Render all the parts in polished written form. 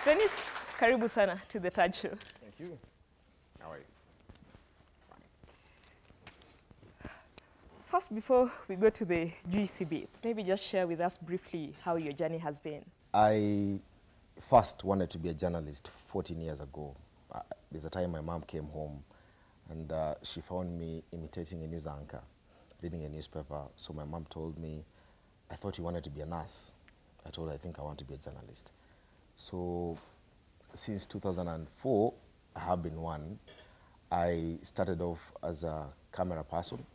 Dennis, karibu sana to the Taj Show. Thank you. How are you? First, before we go to the juicy bits, maybe just share with us briefly how your journey has been. I first wanted to be a journalist 14 years ago. There's a time my mom came home and she found me imitating a news anchor, reading a newspaper. So my mom told me, I thought you wanted to be a nurse. I told her, I think I want to be a journalist. So since 2004, I have been one. I started off as a camera person,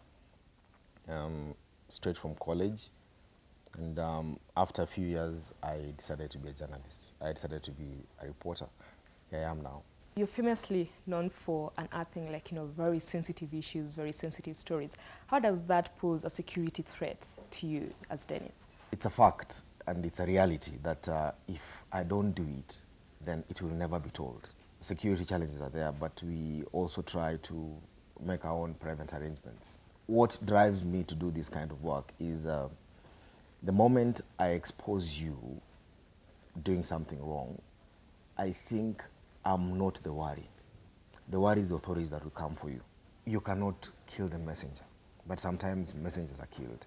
straight from college. And after a few years, I decided to be a journalist. I decided to be a reporter. Here I am now. You're famously known for unearthing, very sensitive issues, very sensitive stories. How does that pose a security threat to you as Dennis? It's a fact and it's a reality that if I don't do it, then it will never be told. Security challenges are there, but we also try to make our own private arrangements. What drives me to do this kind of work is the moment I expose you doing something wrong, I think I'm not the worry. The worry is the authorities that will come for you. You cannot kill the messenger, but sometimes messengers are killed.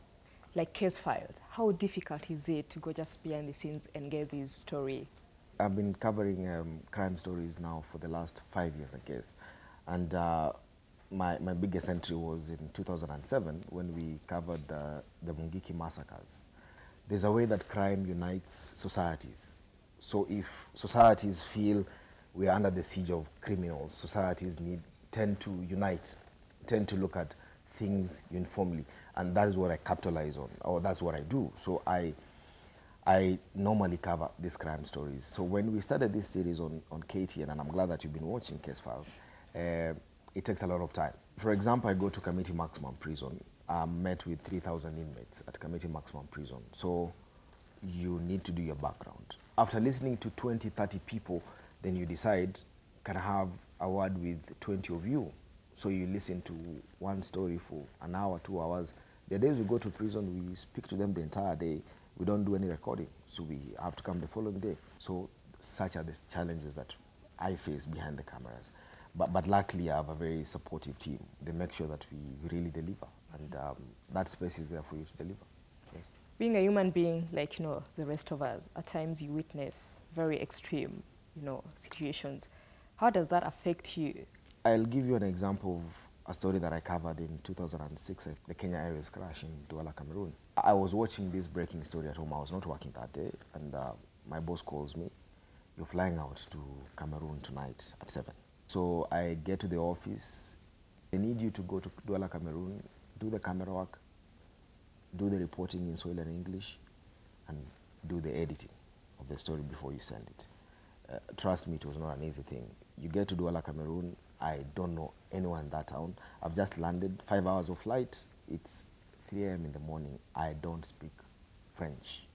Like case files, how difficult is it to go just behind the scenes and get this story? I've been covering crime stories now for the last 5 years, I guess. And my biggest entry was in 2007 when we covered the Mungiki massacres. There's a way that crime unites societies. So if societies feel we are under the siege of criminals, societies tend to unite, tend to look at things uniformly. And that is what I capitalize on, or that's what I do. So I normally cover these crime stories. So when we started this series on KTN, and I'm glad that you've been watching Case Files, it takes a lot of time. For example, I go to Committee Maximum Prison. I'm met with 3,000 inmates at Committee Maximum Prison. So you need to do your background. After listening to 20, 30 people, then you decide, can I have a word with 20 of you? So you listen to one story for an hour, 2 hours. The days we go to prison, we speak to them the entire day. We don't do any recording, so we have to come the following day. So such are the challenges that I face behind the cameras. But luckily, I have a very supportive team. They make sure that we really deliver, and that space is there for you to deliver. Yes. Being a human being like, the rest of us, at times you witness very extreme, situations. How does that affect you? I'll give you an example of a story that I covered in 2006, the Kenya Airways crash in Douala, Cameroon. I was watching this breaking story at home. I was not working that day, and my boss calls me, you're flying out to Cameroon tonight at 7. So I get to the office. They need you to go to Douala, Cameroon, do the camera work, do the reporting in Swahili and English, and do the editing of the story before you send it. Trust me, it was not an easy thing. You get to Douala, Cameroon, I don't know anyone in that town. I've just landed, 5 hours of flight. It's 3 a.m. in the morning. I don't speak French.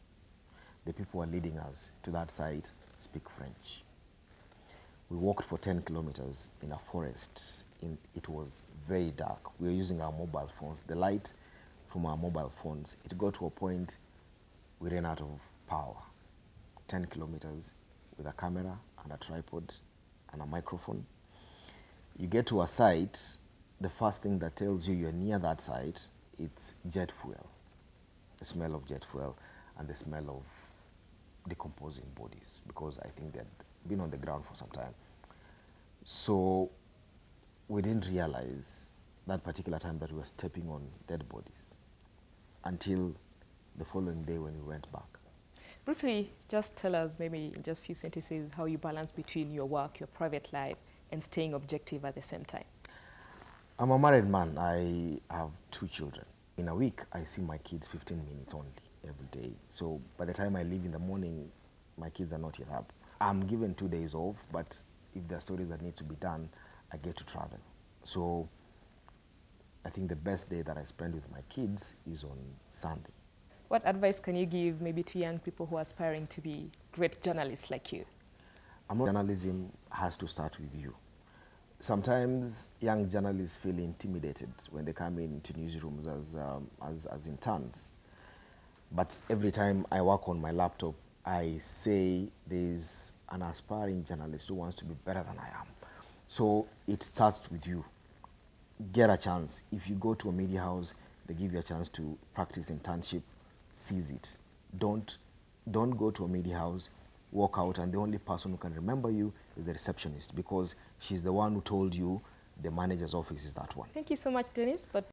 The people who are leading us to that site speak French. We walked for 10 kilometers in a forest. It was very dark. We were using our mobile phones. The light from our mobile phones, it got to a point we ran out of power. 10 kilometers with a camera and a tripod and a microphone. You get to a site, the first thing that tells you you're near that site, it's jet fuel. The smell of jet fuel and the smell of decomposing bodies, because I think they'd been on the ground for some time. So we didn't realize that particular time that we were stepping on dead bodies until the following day when we went back. Briefly, just tell us maybe in just a few sentences how you balance between your work, your private life, and staying objective at the same time. I'm a married man. I have 2 children. In a week, I see my kids 15 minutes only every day. So by the time I leave in the morning, my kids are not yet up. I'm given 2 days off, but if there are stories that need to be done, I get to travel. So I think the best day that I spend with my kids is on Sunday. What advice can you give maybe to young people who are aspiring to be great journalists like you? Journalism has to start with you. Sometimes young journalists feel intimidated when they come into newsrooms as interns. But every time I work on my laptop, I say there's an aspiring journalist who wants to be better than I am. So it starts with you. Get a chance. If you go to a media house, they give you a chance to practice internship, seize it. Don't go to a media house, walk out, and the only person who can remember you is the receptionist, because she's the one who told you the manager's office is that one. Thank you so much, Dennis. But